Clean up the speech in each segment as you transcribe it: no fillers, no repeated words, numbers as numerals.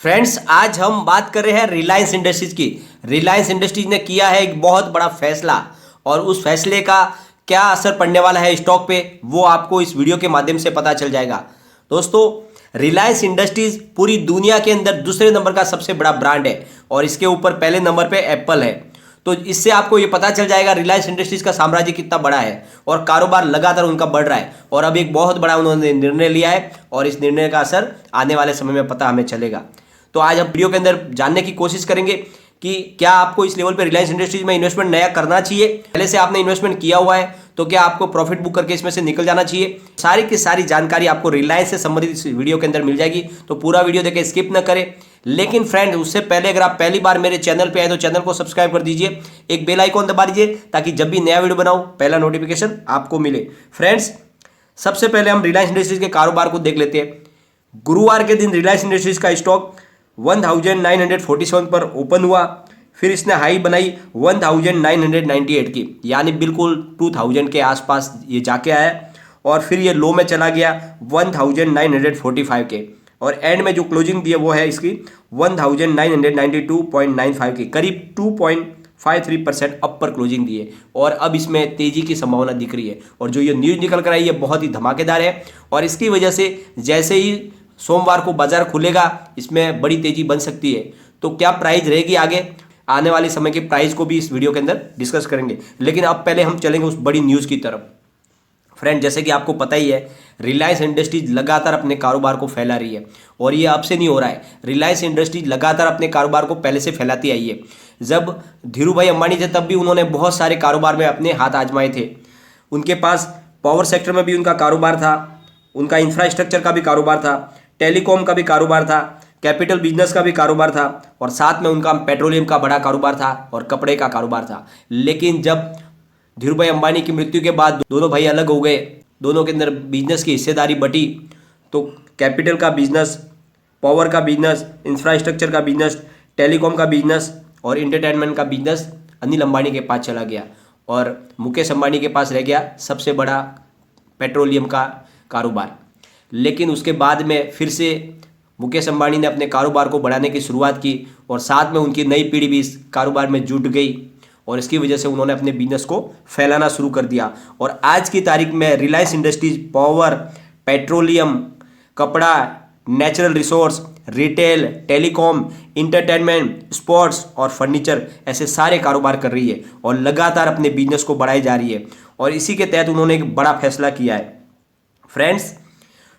Friends, आज हम बात कर रहे हैं रिलायंस इंडस्ट्रीज की। रिलायंस इंडस्ट्रीज ने किया है एक बहुत बड़ा फैसला और उस फैसले का क्या असर पड़ने वाला है स्टॉक पे, वो आपको इस वीडियो के माध्यम से पता चल जाएगा। दोस्तों, रिलायंस इंडस्ट्रीज पूरी दुनिया के अंदर दूसरे नंबर का सबसे बड़ा ब्रांड है और इसके ऊपर पहले नंबर पे एप्पल है। तो इससे आपको ये पता चल जाएगा रिलायंस इंडस्ट्रीज का साम्राज्य कितना बड़ा है और कारोबार लगातार उनका बढ़ रहा है। और अब एक बहुत बड़ा उन्होंने निर्णय लिया है और इस निर्णय का असर आने वाले समय में पता हमें चलेगा। तो आज हम वीडियो के अंदर जानने की कोशिश करेंगे कि क्या आपको इस लेवल पे रिलायंस इंडस्ट्रीज में इन्वेस्टमेंट नया करना चाहिए, पहले से आपने इन्वेस्टमेंट किया हुआ है तो क्या आपको प्रॉफिट बुक करके इसमें से निकल जाना चाहिए। सारी की सारी जानकारी आपको रिलायंस से संबंधित इस वीडियो के अंदर मिल जाएगी, तो पूरा वीडियो देखे स्किप न करें। लेकिन फ्रेंड, उससे पहले अगर आप पहली बार मेरे चैनल पे आए तो चैनल को सब्सक्राइब कर दीजिए, एक बेल आइकॉन दबा दीजिए ताकि जब भी नया वीडियो बनाऊं पहला नोटिफिकेशन आपको मिले। फ्रेंड्स, सबसे पहले हम रिलायंस इंडस्ट्रीज के कारोबार को देख लेते हैं। गुरुवार के दिन रिलायंस इंडस्ट्रीज का स्टॉक 1947 पर ओपन हुआ, फिर इसने हाई बनाई 1998 की, यानी बिल्कुल 2000 के आसपास ये जाके आया और फिर ये लो में चला गया 1945 के, और एंड में जो क्लोजिंग दी है वो है इसकी 1992.95 की, करीब 2.53% अपर क्लोजिंग दी है और अब इसमें तेजी की संभावना दिख रही है। और जो ये न्यूज़ निकल कर आई है बहुत ही धमाकेदार है और इसकी वजह से जैसे ही सोमवार को बाजार खुलेगा इसमें बड़ी तेजी बन सकती है। तो क्या प्राइस रहेगी आगे, आने वाले समय के प्राइस को भी इस वीडियो के अंदर डिस्कस करेंगे। लेकिन अब पहले हम चलेंगे उस बड़ी न्यूज़ की तरफ। फ्रेंड, जैसे कि आपको पता ही है रिलायंस इंडस्ट्रीज लगातार अपने कारोबार को फैला रही है और ये अब से नहीं हो रहा है। रिलायंस इंडस्ट्रीज लगातार अपने कारोबार को पहले से फैलाती आई है। जब धीरू भाई अंबानी थे तब भी उन्होंने बहुत सारे कारोबार में अपने हाथ आजमाए थे। उनके पास पावर सेक्टर में भी उनका कारोबार था, उनका इंफ्रास्ट्रक्चर का भी कारोबार था, टेलीकॉम का भी कारोबार था, कैपिटल बिजनेस का भी कारोबार था और साथ में उनका पेट्रोलियम का बड़ा कारोबार था और कपड़े का कारोबार था। लेकिन जब धीरूभाई अंबानी की मृत्यु के बाद दोनों भाई अलग हो गए, दोनों के अंदर बिजनेस की हिस्सेदारी बटी, तो कैपिटल का बिजनेस, पावर का बिजनेस, इंफ्रास्ट्रक्चर का बिजनेस, टेलीकॉम का बिजनेस और इंटरटेनमेंट का बिजनेस अनिल अंबानी के पास चला गया और मुकेश अंबानी के पास रह गया सबसे बड़ा पेट्रोलियम का कारोबार। लेकिन उसके बाद में फिर से मुकेश अंबानी ने अपने कारोबार को बढ़ाने की शुरुआत की और साथ में उनकी नई पीढ़ी भी इस कारोबार में जुट गई और इसकी वजह से उन्होंने अपने बिजनेस को फैलाना शुरू कर दिया। और आज की तारीख में रिलायंस इंडस्ट्रीज पावर, पेट्रोलियम, कपड़ा, natural resource, retail, telecom, entertainment, sports और फर्नीचर ऐसे सारे कारोबार कर रही है और लगातार अपने बिजनेस को बढ़ाई जा रही है। और इसी के तहत उन्होंने एक बड़ा फैसला किया है। फ्रेंड्स,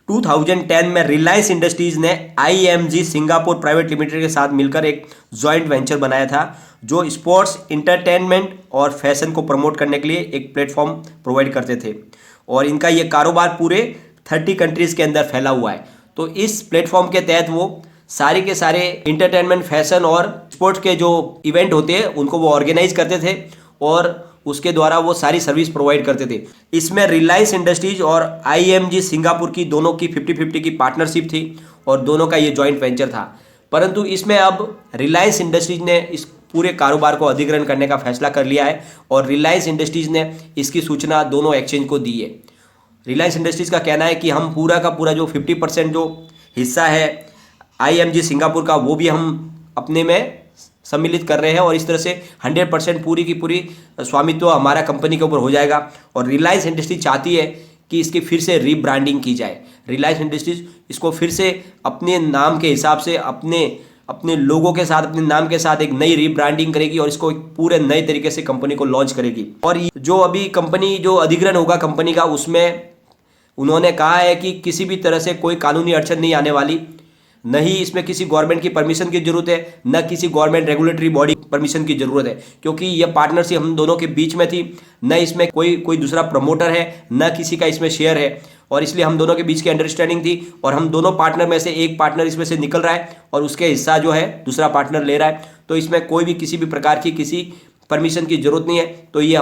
2010 में रिलायंस इंडस्ट्रीज ने IMG सिंगापुर प्राइवेट लिमिटेड के साथ मिलकर एक जॉइंट वेंचर बनाया था जो स्पोर्ट्स, इंटरटेनमेंट और फैशन को प्रमोट करने के लिए एक प्लेटफॉर्म प्रोवाइड करते थे और इनका ये कारोबार पूरे 30 कंट्रीज़ के अंदर फैला हुआ है। तो इस प्लेटफॉर्म के तहत वो सारे के सारे इंटरटेनमेंट, फैशन और स्पोर्ट्स के जो इवेंट होते हैं उनको वो ऑर्गेनाइज करते थे और उसके द्वारा वो सारी सर्विस प्रोवाइड करते थे। इसमें रिलायंस इंडस्ट्रीज और IMG सिंगापुर की दोनों की 50-50 की पार्टनरशिप थी और दोनों का ये जॉइंट वेंचर था। परंतु इसमें अब रिलायंस इंडस्ट्रीज ने इस पूरे कारोबार को अधिग्रहण करने का फैसला कर लिया है और रिलायंस इंडस्ट्रीज ने इसकी सूचना दोनों एक्सचेंज को दी है। रिलायंस इंडस्ट्रीज का कहना है कि हम पूरा का पूरा जो 50% जो हिस्सा है IMG सिंगापुर का वो भी हम अपने में सम्मिलित कर रहे हैं और इस तरह से 100% पूरी की पूरी स्वामित्व हमारा कंपनी के ऊपर हो जाएगा। और रिलायंस इंडस्ट्रीज चाहती है कि इसकी फिर से रीब्रांडिंग की जाए। रिलायंस इंडस्ट्रीज इसको फिर से अपने नाम के हिसाब से अपने लोगों के साथ, अपने नाम के साथ एक नई रीब्रांडिंग करेगी और इसको एक पूरे नए तरीके से कंपनी को लॉन्च करेगी। और जो अभी कंपनी जो अधिग्रहण होगा कंपनी का, उसमें उन्होंने कहा है कि किसी भी तरह से कोई कानूनी अड़चन नहीं आने वाली, न ही इसमें किसी गवर्नमेंट की परमिशन की जरूरत है, न किसी गवर्नमेंट रेगुलेटरी बॉडी परमिशन की जरूरत है, क्योंकि यह पार्टनरशिप हम दोनों के बीच में थी। न इसमें कोई दूसरा प्रमोटर है, न किसी का इसमें शेयर है और इसलिए हम दोनों के बीच की अंडरस्टैंडिंग थी और हम दोनों पार्टनर में से एक पार्टनर इसमें से निकल रहा है और उसके हिस्सा जो है दूसरा पार्टनर ले रहा है। तो इसमें कोई भी किसी भी प्रकार की किसी परमिशन की जरूरत नहीं है। तो ये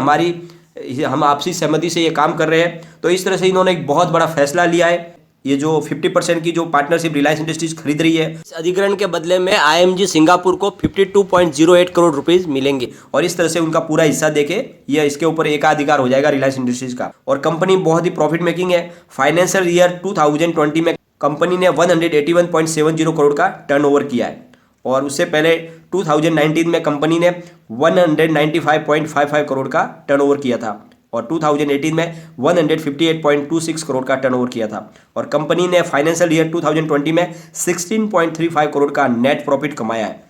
हम आपसी सहमति से ये काम कर रहे हैं। तो इस तरह से इन्होंने एक बहुत बड़ा फैसला लिया है। ये जो 50% की जो पार्टनरशिप रिलायंस इंडस्ट्रीज खरीद रही है, इस अधिग्रहण के बदले में IMG सिंगापुर को 52.08 करोड़ रुपीस मिलेंगे और इस तरह से उनका पूरा हिस्सा देके ये इसके ऊपर एकाधिकार हो जाएगा रिलायंस इंडस्ट्रीज का। और कंपनी बहुत ही प्रॉफिट मेकिंग है। फाइनेंशियल ईयर 2020 में कंपनी ने 181.70 करोड़ का टर्नओवर किया है और उससे पहले 2019 में कंपनी ने 195.55 करोड़ का टर्नओवर किया था और 2018 में 158.26 करोड़ का टर्नओवर किया था और कंपनी ने फाइनेंशियल ईयर 2020 में 16.35 करोड़ का नेट प्रॉफिट कमाया है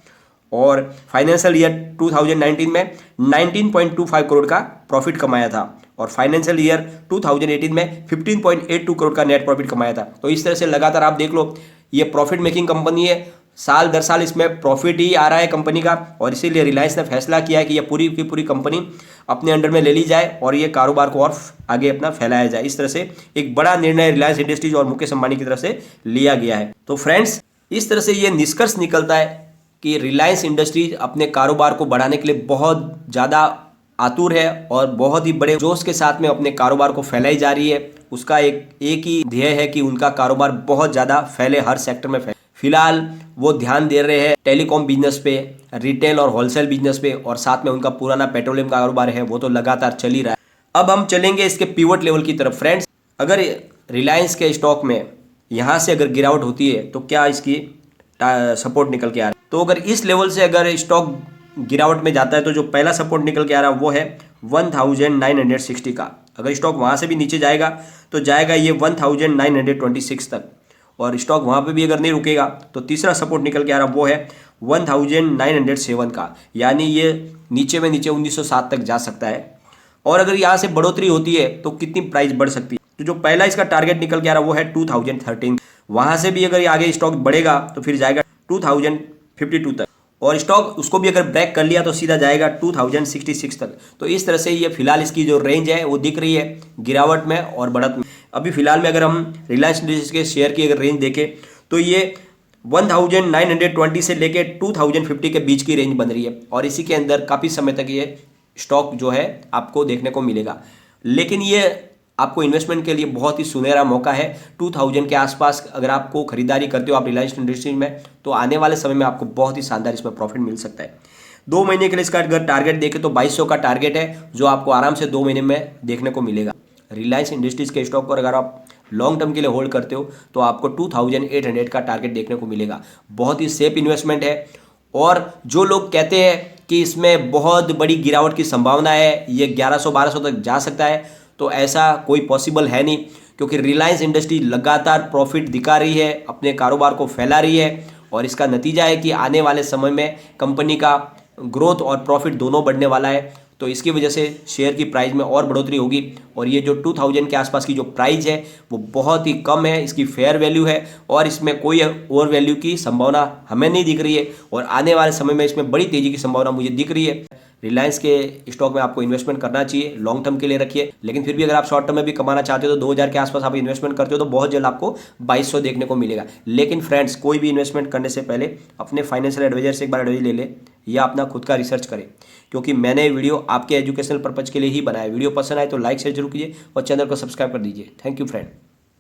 और फाइनेंशियल ईयर 2019 में 19.25 करोड़ का प्रॉफिट कमाया था और फाइनेंशियल ईयर 2018 में 15.82 करोड़ का नेट प्रॉफिट कमाया था। तो इस तरह से लगातार आप देख लो, ये प्रॉफिट मेकिंग कंपनी है, साल दर साल इसमें प्रॉफिट ही आ रहा है कंपनी का और इसीलिए रिलायंस ने फैसला किया है कि ये पूरी की पूरी कंपनी अपने अंडर में ले ली जाए और ये कारोबार को और आगे अपना फैलाया जाए। इस तरह से एक बड़ा निर्णय रिलायंस इंडस्ट्रीज और मुकेश अंबानी की तरफ से लिया गया है। तो फ्रेंड्स, इस तरह से ये निष्कर्ष निकलता है कि रिलायंस इंडस्ट्रीज अपने कारोबार को बढ़ाने के लिए बहुत ज़्यादा आतुर है और बहुत ही बड़े जोश के साथ में अपने कारोबार को फैलाई जा रही है। उसका एक ही ध्येय है कि उनका कारोबार बहुत ज़्यादा फैले, हर सेक्टर में फैले। फिलहाल वो ध्यान दे रहे हैं टेलीकॉम बिजनेस पे, रिटेल और होलसेल बिजनेस पे और साथ में उनका पुराना पेट्रोलियम का कारोबार है वो तो लगातार चल ही रहा है। अब हम चलेंगे इसके पिवट लेवल की तरफ। फ्रेंड्स, अगर रिलायंस के स्टॉक में यहाँ से अगर गिरावट होती है तो क्या इसकी सपोर्ट निकल के आ रहा है? तो अगर इस लेवल से अगर स्टॉक गिरावट में जाता है तो जो पहला सपोर्ट निकल के आ रहा है वो है 1960 का। अगर स्टॉक वहाँ से भी नीचे जाएगा तो जाएगा ये 1926 तक और स्टॉक वहाँ पे भी अगर नहीं रुकेगा तो तीसरा सपोर्ट निकल के आ रहा वो है 1907 का, यानी ये नीचे में नीचे 1907 तक जा सकता है। और अगर यहाँ से बढ़ोतरी होती है तो कितनी प्राइस बढ़ सकती है? तो जो पहला इसका टारगेट निकल के आ रहा वो है 2013, वहाँ से भी अगर आगे स्टॉक बढ़ेगा तो फिर जाएगा 2052 तक और स्टॉक उसको भी अगर ब्रेक कर लिया तो सीधा जाएगा 2066 तक। तो इस तरह से ये फिलहाल इसकी जो रेंज है वो दिख रही है गिरावट में और बढ़त में। अभी फिलहाल में अगर हम रिलायंस इंडस्ट्रीज के शेयर की अगर रेंज देखें तो ये 1920 से लेके 2050 के बीच की रेंज बन रही है और इसी के अंदर काफ़ी समय तक ये स्टॉक जो है आपको देखने को मिलेगा। लेकिन ये आपको इन्वेस्टमेंट के लिए बहुत ही सुनहरा मौका है। 2000 के आसपास अगर आपको खरीदारी करते हो आप रिलायंस इंडस्ट्रीज में तो आने वाले समय में आपको बहुत ही शानदार इसमें प्रॉफिट मिल सकता है। 2 महीने के लिए इसका अगर टारगेट देखें तो 2200 का टारगेट है जो आपको आराम से 2 महीने में देखने को मिलेगा। रिलायंस इंडस्ट्रीज के स्टॉक पर अगर आप लॉन्ग टर्म के लिए होल्ड करते हो तो आपको 2800 का टारगेट देखने को मिलेगा। बहुत ही सेफ इन्वेस्टमेंट है और जो लोग कहते हैं कि इसमें बहुत बड़ी गिरावट की संभावना है, ये 1100-1200 तक जा सकता है, तो ऐसा कोई पॉसिबल है नहीं क्योंकि रिलायंस इंडस्ट्री लगातार प्रॉफिट दिखा रही है, अपने कारोबार को फैला रही है और इसका नतीजा है कि आने वाले समय में कंपनी का ग्रोथ और प्रॉफिट दोनों बढ़ने वाला है। तो इसकी वजह से शेयर की प्राइस में और बढ़ोतरी होगी और ये जो 2000 के आसपास की जो प्राइस है वो बहुत ही कम है, इसकी फेयर वैल्यू है और इसमें कोई ओवर वैल्यू की संभावना हमें नहीं दिख रही है और आने वाले समय में इसमें बड़ी तेज़ी की संभावना मुझे दिख रही है। रिलायंस के स्टॉक में आपको इन्वेस्टमेंट करना चाहिए, लॉन्ग टर्म के लिए रखिए, लेकिन फिर भी अगर आप शॉर्ट टर्म में भी कमाना चाहते हो तो 2000 के आसपास आप इन्वेस्टमेंट करते हो तो बहुत जल्द आपको 2200 देखने को मिलेगा। लेकिन फ्रेंड्स, कोई भी इन्वेस्टमेंट करने से पहले अपने फाइनेंशियल एडवाइजर से एक बार एडवाइस ले ले या अपना खुद का रिसर्च करें क्योंकि मैंने वीडियो आपके एजुकेशनल पर्पज़ के लिए ही बनाया। वीडियो पसंद आए तो लाइक शेयर जरूर कीजिए और चैनल को सब्सक्राइब कर दीजिए। Thank you friend.